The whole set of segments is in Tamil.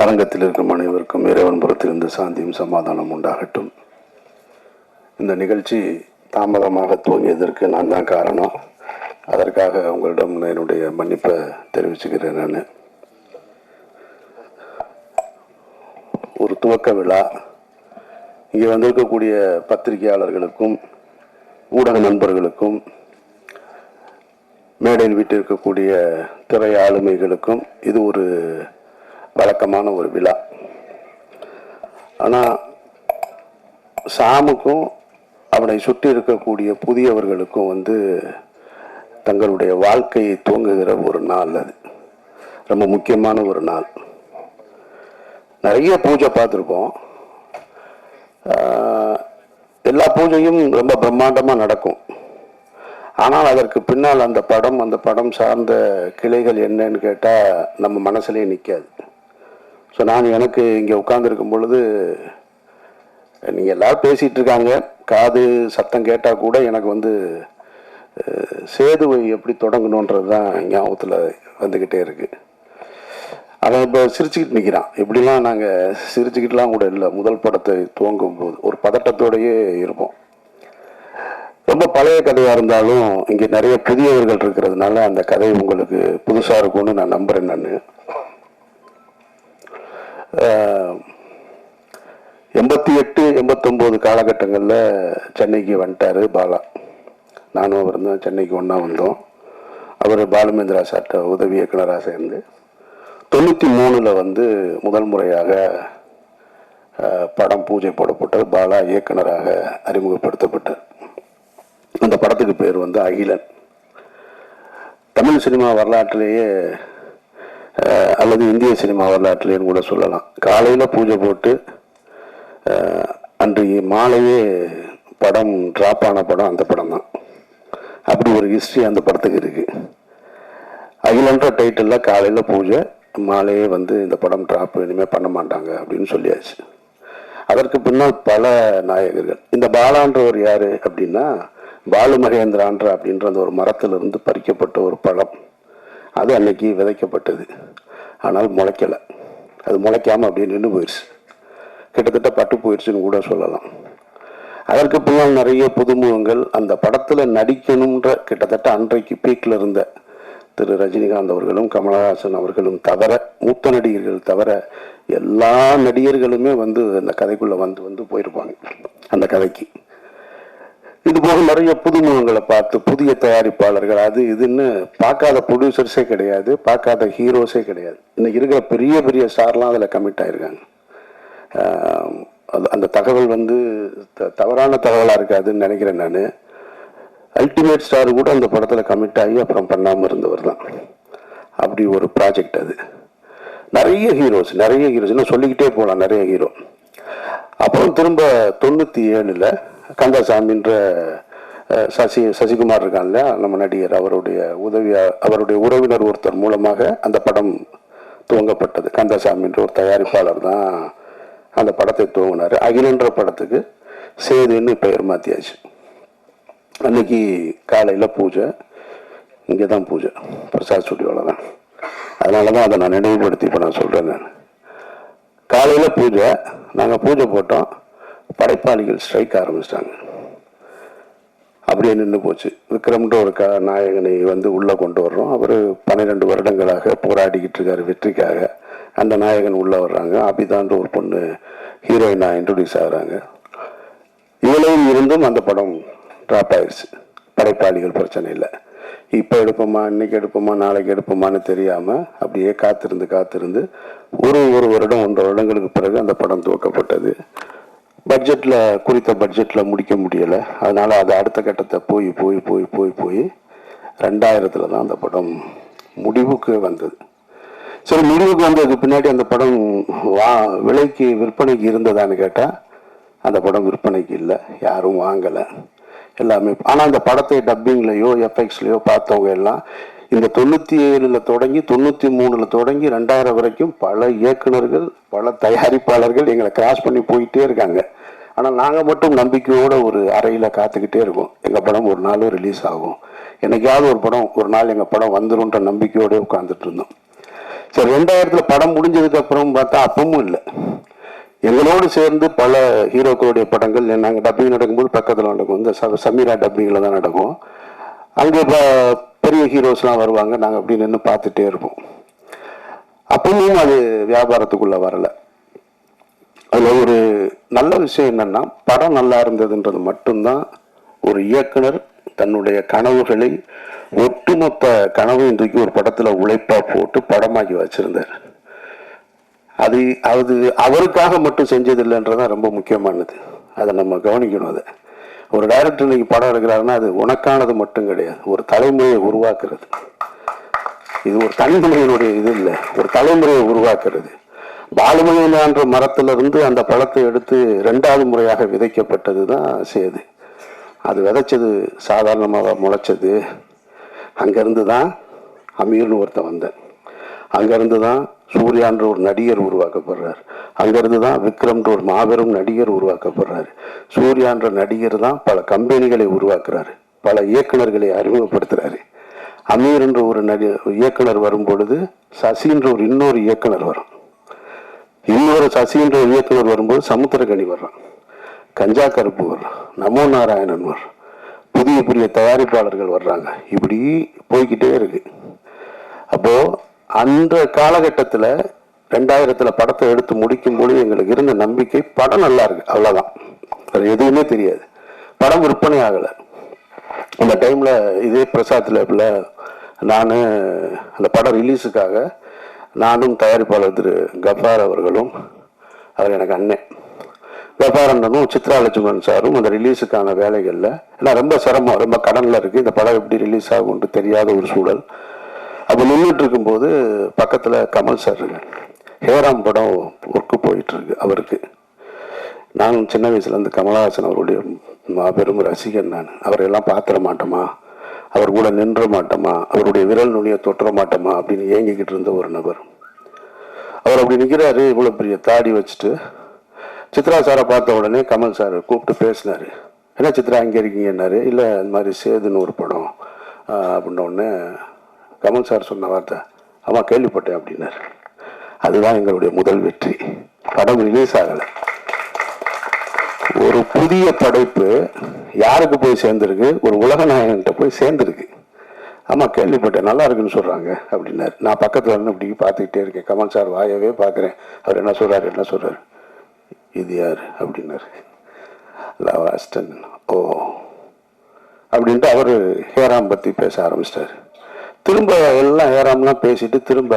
அரங்கத்தில் இருக்கும் அனைவருக்கும் இறைவன் புறத்திலிருந்து சாந்தியும் சமாதானம் உண்டாகட்டும். இந்த நிகழ்ச்சி தாமதமாக துவங்கியதற்கு நான் தான் காரணம். அதற்காக உங்களிடம் என்னுடைய மன்னிப்பை தெரிவிச்சுக்கிறேன். நான் ஒரு துவக்க விழா இங்கே வந்திருக்கக்கூடிய பத்திரிகையாளர்களுக்கும் ஊடக நண்பர்களுக்கும் மேடையில் வீட்டிருக்கக்கூடிய திரை ஆளுமைகளுக்கும் இது ஒரு வழக்கமான ஒரு விழா. ஆனால் சாமுக்கும் அவனை சுற்றி இருக்கக்கூடிய புதியவர்களுக்கும் தங்களுடைய வாழ்க்கையை துவங்குகிற ஒரு நாள். அது ரொம்ப முக்கியமான ஒரு நாள். நிறைய பூஜை பார்த்துருக்கோம். எல்லா பூஜையும் ரொம்ப பிரம்மாண்டமாக நடக்கும். ஆனால் அதற்கு பின்னால் அந்த படம் சார்ந்த கிளைகள் என்னன்னு கேட்டால் நம்ம மனசுலேயே நிற்காது. ஸோ நான் எனக்கு இங்கே உட்கார்ந்துருக்கும் பொழுது நீங்கள் எல்லோரும் பேசிகிட்டு இருக்காங்க, காது சத்தம் கேட்டால் கூட எனக்கு சேதுவை எப்படி தொடங்கணுன்றது தான் ஞாபகத்தில் வந்துக்கிட்டே இருக்குது. அவன் இப்போ சிரிச்சுக்கிட்டு நிற்கிறான். எப்படிலாம் நாங்கள் சிரிச்சுக்கிட்டுலாம் கூட இல்லை. முதல் படத்தை துவங்கும் போது ஒரு பதட்டத்தோடையே இருப்போம். ரொம்ப பழைய கதையாக இருந்தாலும் இங்கே நிறைய புதியவர்கள் இருக்கிறதுனால அந்த கதை உங்களுக்கு புதுசாக இருக்கும்னு நான் நம்புகிறேன். நான் 88, 89 காலகட்டங்களில் சென்னைக்கு வந்துட்டார் பாலா. நானும் அவர் தான் சென்னைக்கு ஒன்றா வந்தோம். அவர் பாலுமேந்திரா சார்ட்ட உதவி இயக்குனராக சேர்ந்து 93 முதல் முறையாக படம் பூஜை போடப்பட்டது. பாலா இயக்குனராக அறிமுகப்படுத்தப்பட்டார். அந்த படத்துக்கு பேர் அகிலன். தமிழ் சினிமா வரலாற்றிலேயே அல்லது இந்திய சினிமா வரலாற்றிலேன்னு கூட சொல்லலாம். காலையில் பூஜை போட்டு அன்றைக்கு மாலையே படம் ட்ராப் ஆன படம் அந்த படம் தான். அப்படி ஒரு ஹிஸ்ட்ரி அந்த படத்துக்கு இருக்குது. அகிலன்ற டைட்டிலில் காலையில் பூஜை, மாலையே இந்த படம் ட்ராப் இனிமேல் பண்ண மாட்டாங்க அப்படின்னு சொல்லியாச்சு. அதற்கு பின்னால் பல நாயகர்கள். இந்த பாலான்றவர் யார் அப்படின்னா, பாலு மகேந்திரான்ற அப்படின்ற அந்த ஒரு மரத்திலிருந்து பறிக்கப்பட்ட ஒரு பழம். அது அன்னைக்கு விதைக்கப்பட்டது. ஆனால் முளைக்கலை. அது முளைக்காமல் அப்படியே நின்று போயிடுச்சு. கிட்டத்தட்ட பட்டு போயிடுச்சுன்னு கூட சொல்லலாம். அதற்கு பின்னால் நிறைய புதுமுகங்கள் அந்த படத்தில் நடிக்கணுன்ற கிட்டத்தட்ட அன்றைக்கு பீக்கில் இருந்த திரு ரஜினிகாந்த் அவர்களும் கமலஹாசன் அவர்களும் தவிர, மூத்த நடிகர்கள் தவிர எல்லா நடிகர்களுமே அந்த கதைக்குள்ளே வந்து போயிருப்பாங்க அந்த கதைக்கு. இது போக நிறைய புதுமுகங்களை பார்த்து புதிய தயாரிப்பாளர்கள் அது இதுன்னு பார்க்காத ப்ரொடியூசர்ஸே கிடையாது, பார்க்காத ஹீரோஸே கிடையாது. இன்னைக்கு இருக்கிற பெரிய பெரிய ஸ்டார்லாம் அதில் கமிட் ஆகிருக்காங்க. அந்த தகவல் தவறான தகவலாக இருக்காதுன்னு நினைக்கிறேன் நான். அல்டிமேட் ஸ்டார் கூட அந்த படத்தில் கமிட் ஆகி அப்புறம் பண்ணாமல் இருந்தவர் தான். அப்படி ஒரு ப்ராஜெக்ட் அது. நிறைய ஹீரோஸ் இன்னும் சொல்லிக்கிட்டே போகலாம், நிறைய ஹீரோ. அப்புறம் திரும்ப 97 கந்தசாமின்ற சசிகுமார் இருக்கான் இல்லையா, நம்ம நடிகர், அவருடைய உறவினர் ஒருத்தர் மூலமாக அந்த படம் துவங்கப்பட்டது. கந்தசாமின்ற ஒரு தயாரிப்பாளர் தான் அந்த படத்தை துவங்கினார். அகிலன்ற படத்துக்கு சேதுன்னு பெயர் மாற்றியாச்சு. அன்னைக்கு காலையில் பூஜை, இங்கே தான் பூஜை, பிரசாத் ஸ்டுடியோவில் தான். அதனால தான் அதை நான் நினைவுபடுத்தி இப்போ நான் சொல்கிறேன். நான் காலையில் பூஜை, நாங்கள் பூஜை போட்டோம். படைப்பாளிகள் ஸ்ட்ரைக் ஆரம்பிச்சிட்டாங்க. அப்படியே நின்று போச்சு. விக்ரம்ன்ற ஒரு நாயகனை உள்ளே கொண்டு வர்றோம். அவர் 12 வருடங்களாக போராடிக்கிட்டு இருக்காரு வெற்றிக்காக. அந்த நாயகன் உள்ளே வர்றாங்க. அபிதான்ற ஒரு பொண்ணு ஹீரோயினாக இன்ட்ரடியூஸ் ஆகிறாங்க. இவ்வளவும் இருந்தும் அந்த படம் ட்ராப் ஆயிடுச்சு. படைப்பாளிகள் பிரச்சனை இல்லை. இப்போ எடுப்போமா, இன்னைக்கு எடுப்போமா, நாளைக்கு எடுப்போமான்னு தெரியாமல் அப்படியே காத்திருந்து ஒரு வருடம் 1.5 வருடங்களுக்கு பிறகு அந்த படம் துவக்கப்பட்டது. குறித்த பட்ஜெட்டில் முடிக்க முடியலை. அதனால் அது அடுத்த கட்டத்தை போய் 2000 தான் அந்த படம் முடிவுக்கு வந்தது. சரி, முடிவுக்கு வந்ததுக்கு பின்னாடி அந்த படம் விலைக்கு விற்பனைக்கு இருந்ததான்னு கேட்டால் அந்த படம் விற்பனைக்கு இல்லை, யாரும் வாங்கலை எல்லாமே. ஆனால் அந்த படத்தை டப்பிங்லையோ எஃப்எக்ஸ்லையோ பார்த்தவங்க எல்லாம் இந்த 97 தொடங்கி 93 தொடங்கி 2000 வரைக்கும் பல இயக்குனர்கள், பல தயாரிப்பாளர்கள் எங்களை கிராஸ் பண்ணி போயிட்டே இருக்காங்க. ஆனால் நாங்கள் மட்டும் நம்பிக்கையோடு ஒரு அறையில் காத்துக்கிட்டே இருக்கோம். எங்கள் படம் ஒரு நாள் ரிலீஸ் ஆகும், என்னைக்காவது ஒரு நாள் எங்கள் படம் வந்துருன்ற நம்பிக்கையோடு உட்காந்துட்டு இருந்தோம். சரி, 2000 படம் முடிஞ்சதுக்கு அப்புறம் பார்த்தா அப்பவும் இல்லை. எங்களோடு சேர்ந்து பல ஹீரோக்களுடைய படங்கள் நாங்கள் டப்பிங் நடக்கும்போது பக்கத்தில் நடக்கும். இந்த சமீரா டப்பிங்கில் தான் நடக்கும். அங்கே பெரிய ஹீரோஸ்லாம் வருவாங்க, நாங்கள் அப்படி நின்று பார்த்துட்டே இருப்போம். அப்பவும் அது வியாபாரத்துக்குள்ளே வரலை. அதில் ஒரு நல்ல விஷயம் என்னன்னா, படம் நல்லா இருந்ததுன்றது மட்டும்தான் ஒரு இயக்குனர் தன்னுடைய கனவுகளை ஒட்டுமொத்த கனவு இன்றைக்கு ஒரு படத்தில் உழைப்பாக போட்டு படமாக்கி வச்சிருந்தார். அது அவருக்காக மட்டும் செஞ்சது இல்லைன்றதான் ரொம்ப முக்கியமானது. அதை நம்ம கவனிக்கணும். அதை ஒரு டைரக்டர் இன்னைக்கு படம் எடுக்கிறாருன்னா அது உனக்கானது மட்டும் கிடையாது, ஒரு தலைமுறையை உருவாக்குறது. இது ஒரு தனிமனிதனுடைய இது இல்லை, ஒரு தலைமுறையை உருவாக்குறது. பாலுமணியன்ற மரத்திலிருந்து அந்த பழத்தை எடுத்து 2வது முறையாக விதைக்கப்பட்டது தான் சேது. அது விதைச்சது சாதாரணமாக முளைச்சது. அங்கேருந்து தான் அமீர்னு ஒருத்தன் வந்தேன். அங்கேருந்து தான் சூர்யான்ற ஒரு நடிகர் உருவாக்கப்படுறார். அங்கேருந்து தான் விக்ரம்ன்ற ஒரு மாபெரும் நடிகர் உருவாக்கப்படுறாரு. சூர்யான்ற நடிகர் தான் பல கம்பெனிகளை உருவாக்குறாரு, பல இயக்குநர்களை அறிமுகப்படுத்துறாரு. அமீர்ன்ற ஒரு இயக்குனர் வரும் பொழுது சசின்ற ஒரு இன்னொரு இயக்குனர் வரும். இன்னொரு சசின்ற இயக்குனர் வரும்போது சமுத்திரகனி வர்றான், கஞ்சா கருப்பு வர்றான், நமோ நாராயணன் வர்றான், புதிய புதிய தயாரிப்பாளர்கள் வர்றாங்க. இப்படி போய்கிட்டே இருக்கு. அப்போ அந்த காலகட்டத்தில் 2000 படத்தை எடுத்து முடிக்கும் போது எங்களுக்கு இருந்த நம்பிக்கை படம் நல்லா இருக்கு, அவ்வளோதான். அது எதுவுமே தெரியாது. படம் விற்பனை ஆகலை. அந்த டைமில் இதே பிரசாத் லேபில் நான் அந்த படம் ரிலீஸுக்காக நானும் தயாரிப்பாளர் திரு கஃபார் அவர்களும், அவர் எனக்கு அண்ணன் கஃபார் அண்ணனும், சித்ரா லட்சுமணன் சாரும் அந்த ரிலீஸுக்கான வேலைகளில், ஏன்னா ரொம்ப சிரமம், ரொம்ப கடனில் இருக்குது, இந்த படம் எப்படி ரிலீஸ் ஆகும்னு தெரியாத ஒரு சூழல். அப்போ நின்றுட்டு இருக்கும்போது பக்கத்தில் கமல் சார் இருக்கு. ஹேராம் படம் ஒர்க்கு போயிட்டுருக்கு அவருக்கு. நான் சின்ன வயசுலேருந்து கமலஹாசன் அவருடைய மாபெரும் ரசிகன். நான் அவரையெல்லாம் பார்த்துட மாட்டோமா, அவர் கூட நின்ற மாட்டோமா, அவருடைய விரல் நுனியை தொட்டுற மாட்டோமா அப்படின்னு ஏங்கிக்கிட்டு இருந்த ஒரு நபர். அவர் அப்படி நிற்கிறாரு, இவ்வளோ பெரிய தாடி வச்சுட்டு. சித்ரா சாரை பார்த்த உடனே கமல் சார் கூப்பிட்டு பேசினார். என்ன சித்ரா இங்கே இருக்கீங்கன்னாரு. இல்லை, இந்த மாதிரி சேதுன்னு ஒரு படம் அப்படின்ன உடனே கமல் சார் சொன்ன வார்த்தை, ஆமாம் கேள்விப்பட்டேன் அப்படின்னாரு. அதுதான் எங்களுடைய முதல் வெற்றி. படம் ரிலீஸ் ஆகலை. ஒரு புதிய படைப்பு யாருக்கு போய் சேர்ந்துருக்கு? ஒரு உலக நாயகன்கிட்ட போய் சேர்ந்துருக்கு. ஆமாம் கேள்விப்பட்டேன், நல்லா இருக்குன்னு சொல்கிறாங்க அப்படின்னாரு. நான் பக்கத்தில் இருந்து இப்படி பார்த்துக்கிட்டே இருக்கேன். கமல் சார் வாயவே பார்க்குறேன். அவர் என்ன சொல்கிறாரு, இது யார் அப்படின்னாரு. லவாஸ்டன். ஓ அப்படின்ட்டு அவர் ஹேராம் பற்றி பேச ஆரம்பிச்சிட்டாரு. திரும்ப எல்லாம் ஹேராம்லாம் பேசிட்டு திரும்ப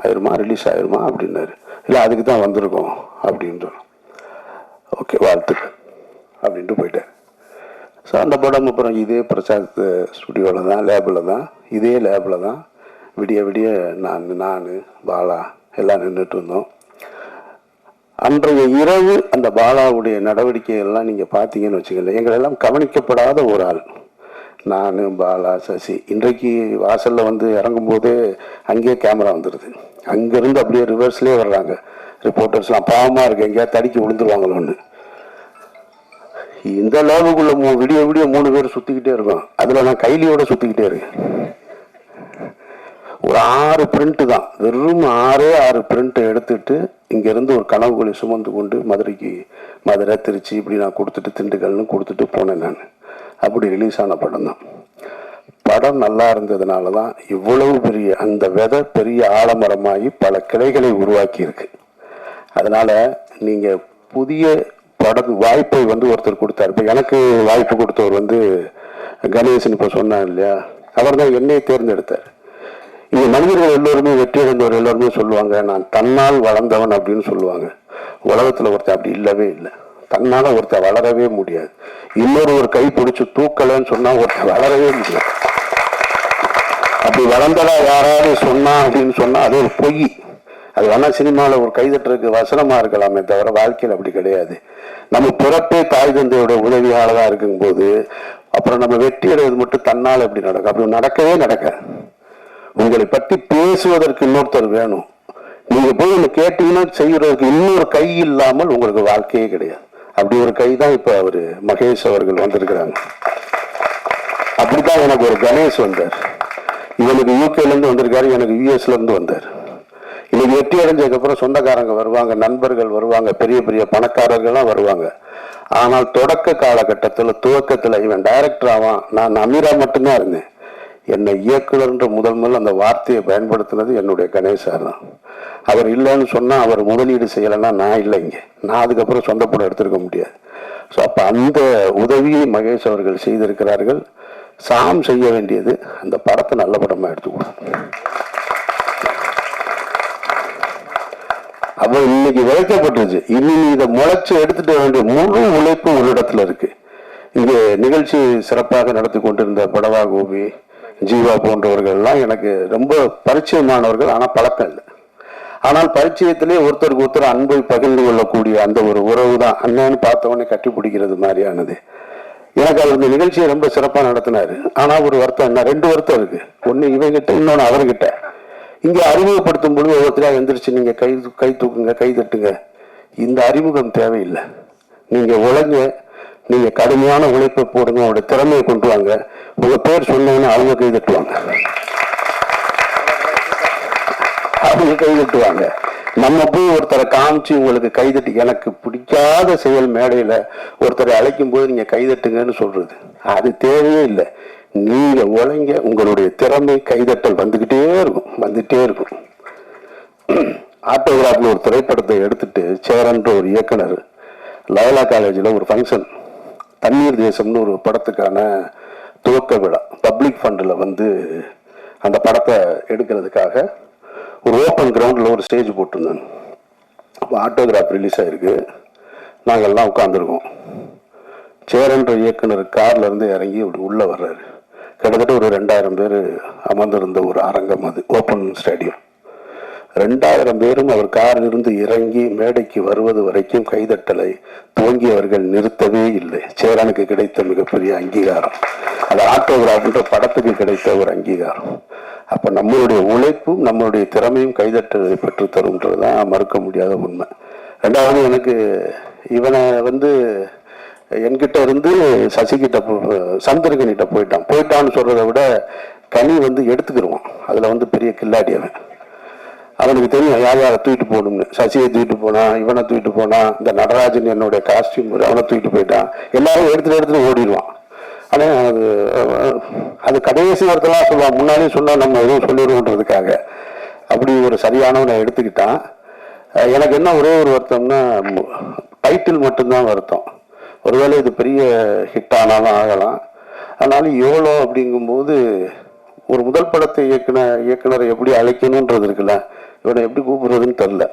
ஆயிருமா, ரிலீஸ் ஆயிருமா அப்படின்னாரு. இல்லை, அதுக்கு தான் வந்திருக்கோம் அப்படின்றோம். ஓகே, வாழ்த்துக்கள் அப்படின்ட்டு போயிட்டேன். ஸோ அந்த படம் அப்புறம் இதே பிரசாத் ஸ்டுடியோவில் தான், லேபில் தான், இதே லேபில் தான் விடிய விடிய நான் பாலா எல்லாம் நின்றுட்டு இருந்தோம். அன்றைய இரவு அந்த பாலாவுடைய நடவடிக்கைகள்லாம் நீங்கள் பார்த்தீங்கன்னு வச்சுக்கல, எங்களெல்லாம் கவனிக்கப்படாத ஒரு ஆள். நான், பாலா, சசி. இன்றைக்கு வாசலில் வந்து இறங்கும்போது அங்கேயே கேமரா வந்துடுது. அங்கேருந்து அப்படியே ரிவர்ஸ்லேயே வர்றாங்க ரிப்போர்ட்டர்ஸ்லாம். பாவமாக இருக்கு, எங்கேயா தடுக்கி விழுந்துருவாங்களோன்னு. இந்த லேபுக்குள்ளே விடிய விடிய 3 பேர் சுற்றிக்கிட்டே இருக்கோம். அதில் நான் கைலியோட சுற்றிக்கிட்டே இருக்கேன். ஒரு 6 பிரிண்ட்டு தான், வெறும் 6 பிரிண்ட்டை எடுத்துட்டு இங்கேருந்து ஒரு கனவுகளை சுமந்து கொண்டு மதுரை, திருச்சி இப்படி நான் கொடுத்துட்டு, திண்டுக்கல்னு கொடுத்துட்டு போனேன் நான். அப்படி ரிலீஸ் ஆன படம் தான். படம் நல்லா இருந்ததுனால தான் இவ்வளவு பெரிய அந்த விதை பெரிய ஆலமரமாகி பல கிளைகளை உருவாக்கி இருக்கு. அதனால நீங்கள் புதிய படம் வாய்ப்பை வந்து ஒருத்தர் கொடுத்தாரு. இப்போ எனக்கு வாய்ப்பு கொடுத்தவர் வந்து கணேசன், இப்போ சொன்னார் இல்லையா, அவர் தான் என்னை தேர்ந்தெடுத்தார். இங்கே மனிதர்கள் எல்லோருமே, வெற்றி அடைந்தவர் எல்லோருமே சொல்லுவாங்க, நான் தன்னால் வளர்ந்தவன் அப்படின்னு சொல்லுவாங்க. உலகத்தில் ஒருத்தர் அப்படி இல்லவே இல்லை. தன்னால ஒருத்தர் வளரவே முடியாது. இன்னொரு ஒரு கை பிடிச்சி தூக்கலன்னு சொன்னா ஒருத்தர் வளரவே முடியாது. அப்படி வளர்ந்ததா யாராவது சொன்னா அப்படின்னு சொன்னா அது ஒரு பொய். அது வேணா சினிமாவில் ஒரு கைதட்டுறதுக்கு வசனமா இருக்கலாமே தவிர வாழ்க்கையில் அப்படி கிடையாது. நம்ம பிறப்பே தாய் தந்தையோட உதவியால தான் இருக்கும்போது அப்புறம் நம்ம வெற்றி அடைவது மட்டும் தன்னால் எப்படி நடக்கும்? அப்படி நடக்கவே நடக்க. உங்களை பற்றி பேசுவதற்கு இன்னொருத்தர் வேணும். நீங்க போய் ஒன்று கேட்டீங்கன்னா செய்யறதுக்கு இன்னொரு கை இல்லாமல் உங்களுக்கு வாழ்க்கையே கிடையாது. அப்படி ஒரு கை தான் இப்ப அவரு மகேஷ் அவர்கள் வந்திருக்கிறாங்க. அப்படித்தான் எனக்கு ஒரு கணேஷ் வந்தார். இவனுக்கு யூகேலேருந்து வந்திருக்காரு, எனக்கு யூஎஸ்லேருந்து வந்தார். இன்னைக்கு வெற்றி அடைஞ்சதுக்கப்புறம் சொந்தக்காரங்க வருவாங்க, நண்பர்கள் வருவாங்க, பெரிய பெரிய பணக்காரர்கள்லாம் வருவாங்க. ஆனால் தொடக்க காலகட்டத்தில் துவக்கத்தில் இவன் டைரக்டர் ஆவான், நான் அமீரா மட்டும்தான் இருந்தேன். என்னை இயக்குனர்ன்ற முதல் அந்த வார்த்தையை பயன்படுத்தினது என்னுடைய கணேசார் தான். அவர் இல்லைன்னு சொன்னால், அவர் முதலீடு செய்யலைன்னா நான் இல்லை இங்கே, நான் அதுக்கப்புறம் சொந்த படம் எடுத்திருக்க முடியாது. ஸோ அப்போ அந்த உதவியை மகேஷ் அவர்கள் செய்திருக்கிறார்கள். சாம் செய்ய வேண்டியது அந்த படத்தை நல்ல படமாக எடுத்துக்கணும். அப்போ இன்னைக்கு விளைக்கப்பட்டுருச்சு, இனி இதை முளைச்சு எடுத்துட்டு வேண்டிய முழு உழைப்பு ஒரு இடத்துல இருக்கு. இங்கே நிகழ்ச்சி சிறப்பாக நடத்தி கொண்டிருந்த படவா கோபி, ஜீவா போன்றவர்கள்லாம் எனக்கு ரொம்ப பரிச்சயமானவர்கள், ஆனால் பழக்கம் இல்லை. ஆனால் பரிச்சயத்திலே ஒருத்தருக்கு ஒருத்தர் அன்பை பகிர்ந்து கொள்ளக்கூடிய அந்த ஒரு உறவு தான் அண்ணன்னு பார்த்தவொடனே கட்டி பிடிக்கிறது மாதிரியானது. எனக்கு அவர் இந்த நிகழ்ச்சியை ரொம்ப சிறப்பாக நடத்தினாரு. ஆனால் ஒரு வருத்தம் என்ன, 2 வருத்தம் இருக்கு. ஒன்று இவங்கிட்ட, இன்னொன்று அவர்கிட்ட. இங்கே அறிமுகப்படுத்தும் பொழுது ஒவ்வொருத்தராக எந்திரிச்சு நீங்க கை தூக்குங்க, கை தட்டுங்க. இந்த அறிமுகம் தேவையில்லை. நீங்க உழைங்க, நீங்க கடுமையான உழைப்பை போடுங்க, உங்களோட திறமையை கொண்டு வாங்க. உங்க பேர் சொன்னோன்னு அவங்க கை தட்டுவாங்க, அவங்க கை தட்டுவாங்க. நம்ம போய் ஒருத்தரை காமிச்சு உங்களுக்கு கைதட்டி, எனக்கு பிடிக்காத செயல் மேடையில ஒருத்தரை அழைக்கும் போது நீங்க கைதட்டுங்கன்னு சொல்றது அது தேவையே இல்லை. நீங்க உழைங்க, உங்களுடைய திறமை கைதட்டல் வந்துகிட்டே இருக்கும், வந்துட்டே இருக்கும். ஆட்டோகிராஃப்ல ஒரு திரைப்படத்தை எடுத்துட்டு சேரன்ற ஒரு இயக்குனர் லயோலா காலேஜில் ஒரு ஃபங்க்ஷன், தண்ணீர் தேசம்னு ஒரு படத்துக்கான துவக்க விழா, பப்ளிக் ஃபண்டில் வந்து அந்த படத்தை எடுக்கிறதுக்காக ஒரு ஓப்பன் கிரவுண்டில் ஒரு ஸ்டேஜ் போட்டிருந்தாங்க. அப்போ ஆட்டோகிராஃப் ரிலீஸ் ஆகிருக்கு. நாங்கள் எல்லாம் உட்காந்துருக்கோம். சேரன்ற இயக்குனர் கார்ல இருந்து இறங்கி அப்படி உள்ளே வர்றாரு. கிட்டத்தட்ட ஒரு 2000 பேர் அமர்ந்திருந்த ஒரு அரங்கம், அது ஓப்பன் ஸ்டேடியம். 2000 பேரும் அவர் காரில் இருந்து இறங்கி மேடைக்கு வருவது வரைக்கும் கைதட்டலை துவங்கியவர்கள் நிறுத்தவே இல்லை. சேரனுக்கு கிடைத்த மிகப்பெரிய அங்கீகாரம் அது ஆட்டோகிராஃப்ன்ற படத்துக்கு கிடைத்த ஒரு அங்கீகாரம். அப்ப நம்மளுடைய உழைப்பும் நம்மளுடைய திறமையும் கைதட்டலை பெற்று தரும்ன்றதுதான் மறுக்க முடியாத உண்மை. 2வது, எனக்கு இவனை வந்து என்கிட்ட இருந்து சசிகிட்ட சந்திரகனிட்ட போயிட்டான்னு சொல்றதை விட கனி வந்து எடுத்துக்கிடுவான். அதுல வந்து பெரிய கில்லாடி அவன். அவனுக்கு தெரியும் யார் யாரை தூக்கிட்டு போகணும்னு. சசியை தூக்கிட்டு போனா, இவனை தூக்கிட்டு போனா, இந்த நடராஜன் என்னுடைய காஸ்டியூம் அவனை தூக்கிட்டு போயிட்டான், எல்லாரும் எடுத்துட்டு ஓடிடுவான். ஆனா அது கடைசி வாரத்தெல்லாம் சொல்லுவான், முன்னாடியே சொன்னா நம்ம எதுவும் சொல்லிடுவோன்றதுக்காக. அப்படி ஒரு சரியானவனை எடுத்துக்கிட்டான். எனக்கு என்ன ஒரே ஒரு வருத்தம்னா, டைட்டில் மட்டும்தான் வருத்தம். ஒருவேளை இது பெரிய ஹிட் ஆனாலும் ஆகலாம். ஆனாலும் எவ்வளோ அப்படிங்கும்போது ஒரு முதல் படத்தை இயக்குனரை எப்படி அழைக்கணும்ன்றது இருக்குல்ல, இவனை எப்படி கூப்பிடுறதுன்னு தெரில.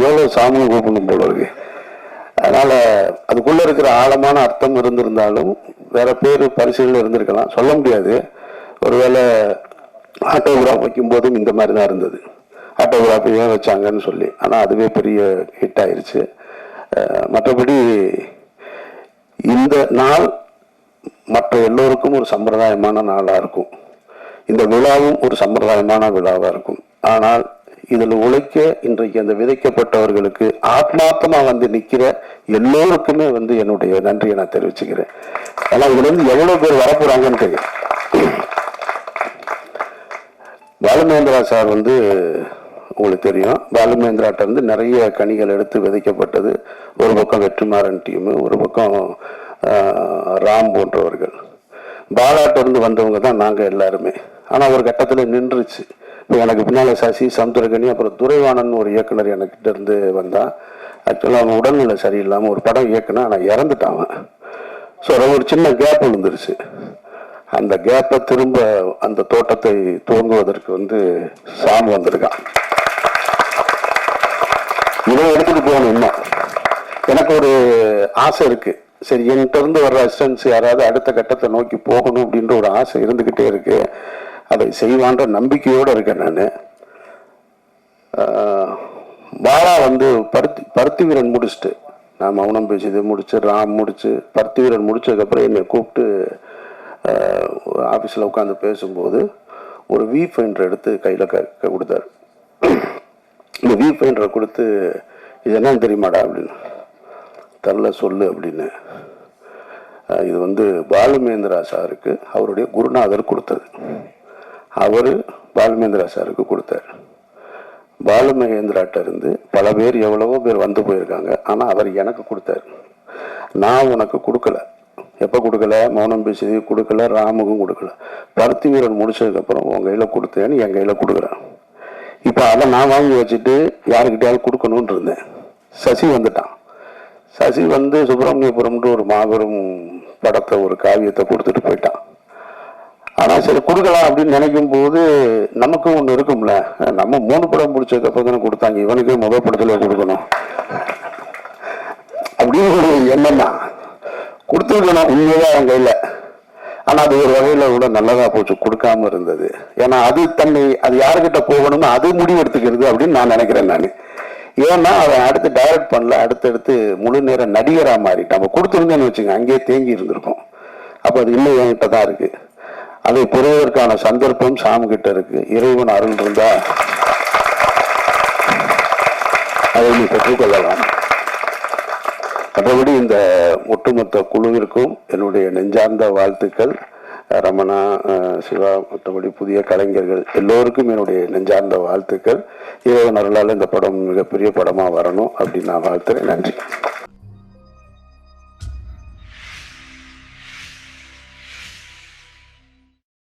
எவ்வளோ சாமியும் கூப்பிடணும் போல இருக்கு. அதனால அதுக்குள்ள இருக்கிற ஆழமான அர்த்தம் இருந்திருந்தாலும் வேற பேர் பரிசீலனை இருந்திருக்கலாம், சொல்ல முடியாது. ஒருவேளை ஆட்டோகிராஃப் வைக்கும் போதும் இந்த மாதிரி தான் இருந்தது, ஆட்டோகிராஃப் ஏன் வச்சாங்கன்னு சொல்லி. ஆனால் அதுவே பெரிய ஹிட் ஆயிடுச்சு. மற்றபடி இந்த நாள் மற்ற எல்லோருக்கும் ஒரு சம்பிரதாயமான நாளாக இருக்கும். இந்த விழாவும் ஒரு சம்பிரதாயமான விழாவாக இருக்கும். ஆனால் இதில் உழைக்க இன்றைக்கு அந்த விதைக்கப்பட்டவர்களுக்கு ஆத்மார்த்தமா வந்து நிற்கிற எல்லோருக்குமே வந்து என்னுடைய நன்றியை நான் தெரிவிச்சுக்கிறேன். ஏன்னா இதுல இருந்து எவ்வளவு பேர் வரப்போறாங்கன்னு தெரியும். பாலுமகேந்திரா சார் வந்து உங்களுக்கு தெரியும், பாலுமகேந்திராட்ட இருந்து நிறைய கனிகள் எடுத்து விதைக்கப்பட்டது. ஒரு பக்கம் வெற்றிமாறன் டீமு, ஒரு பக்கம் ராம் போன்றவர்கள். பாலாட்ட இருந்து வந்தவங்க தான் நாங்கள் எல்லாருமே. ஆனால் ஒரு கட்டத்தில் நின்றுச்சு. இப்போ எனக்கு பின்னால் சசி, சமுத்திரகனி, அப்புறம் துரைவாணன் ஒரு இயக்குனர் எனக்கிட்ட இருந்து வந்தான். ஆக்சுவலாக அவன் உடல்நிலை சரியில்லாமல் ஒரு படம் இயக்குனா, ஆனால் இறந்துட்டான். ஸோ ஒரு சின்ன கேப் விழுந்துருச்சு. அந்த கேப்பை திரும்ப அந்த தோட்டத்தை துவங்குவதற்கு வந்து சாம் வந்திருக்கான். இதை எடுத்துட்டு போகணும். இன்னும் எனக்கு ஒரு ஆசை இருக்கு. சரி, என்கிட்ட இருந்து வர்ற அசிஸ்டன்ஸ் யாராவது அடுத்த கட்டத்தை நோக்கி போகணும் அப்படின்ற ஒரு ஆசை இருந்துகிட்டே இருக்கு. அதை செய்வான்ற நம்பிக்கையோடு இருக்கேன் நான். பாலா வந்து பருத்தி வீரன் முடிச்சுட்டு, நான் மௌனம் பேசியது முடிச்சு, ராம் முடிச்சு, பருத்தி வீரன் முடிச்சதுக்கப்புறம் என்னை கூப்பிட்டு ஆஃபீஸில் உட்காந்து பேசும்போது ஒரு வி ஃபைண்டர் எடுத்து கையில் கொடுத்தாரு. இந்த வி ஃபைண்டரை கொடுத்து, இது என்னன்னு தெரியுமாடா அப்படின்னு. தெரில சொல்லு அப்படின்னு. இது வந்து பாலுமேந்திரா சாருக்கு அவருடைய குருநாதர் கொடுத்தது. அவர் பாலுமேந்திரா சாருக்கு கொடுத்தார். பாலுமகேந்திராட்ட இருந்து பல பேர் எவ்வளவோ பேர் வந்து போயிருக்காங்க. ஆனால் அவர் எனக்கு கொடுத்தார். நான் உனக்கு கொடுக்கல. எப்போ கொடுக்கல? மௌனம் பேசி கொடுக்கல, ராமுக்கும் கொடுக்கல. பருத்தி வீரன் முடிச்சதுக்கப்புறம் உன் கையில் கொடுத்தேன்னு என் கையில் கொடுக்குறேன். இப்போ அதை நான் வாங்கி வச்சுட்டு யாருக்கிட்டையாவது கொடுக்கணும்னு இருந்தேன். சசி வந்துட்டான். சசி வந்து சுப்பிரமணியபுரம்ன்ற ஒரு மாபெரும் படத்தை, ஒரு காவியத்தை கொடுத்துட்டு போயிட்டான். ஆனால் சரி கொடுக்கலாம் அப்படின்னு நினைக்கும் போது நமக்கும் ஒன்று இருக்கும்ல, நம்ம 3 படம் பிடிச்சதுக்கப்புறம் தானே கொடுத்தாங்க, இவனுக்கு முதல் படத்தில் கொடுக்கணும் அப்படின்னு ஒரு எண்ணம் தான். கொடுத்துருக்கணும் உண்மையாக அவன் கையில். ஆனால் அது ஒரு வகையில் கூட நல்லதாக போச்சு கொடுக்காம இருந்தது. ஏன்னா அது தன்னை அது யாருக்கிட்ட போகணும்னு அது முடிவு எடுத்துக்கிறது அப்படின்னு நான் நினைக்கிறேன். நான் ஏன்னா அவன் அடுத்து டைரக்ட் பண்ணல, அடுத்தடுத்து முழு நேர நடிகராக மாறிட்டு நம்ம கொடுத்துருந்தேன்னு வச்சுங்க, அங்கேயே தேங்கி இருந்திருக்கும். அப்போ அது இன்னும் என்கிட்ட தான் இருக்கு. அதை பெறுவதற்கான சந்தர்ப்பம் சாமிகிட்ட இருக்கு. இறைவன் அருள் இருந்தா அதை நீ பெற்றுக்கொள்ளலாம். மற்றபடி இந்த ஒட்டுமொத்த குழுவிற்கும் என்னுடைய நெஞ்சார்ந்த வாழ்த்துக்கள். ரமணா, சிவா, மற்றபடி புதிய கலைஞர்கள் எல்லோருக்கும் என்னுடைய நெஞ்சார்ந்த வாழ்த்துக்கள். இறைவன் அருளால் இந்த படம் மிகப்பெரிய படமாக வரணும் அப்படின்னு நான் வாழ்த்துறேன். நன்றி.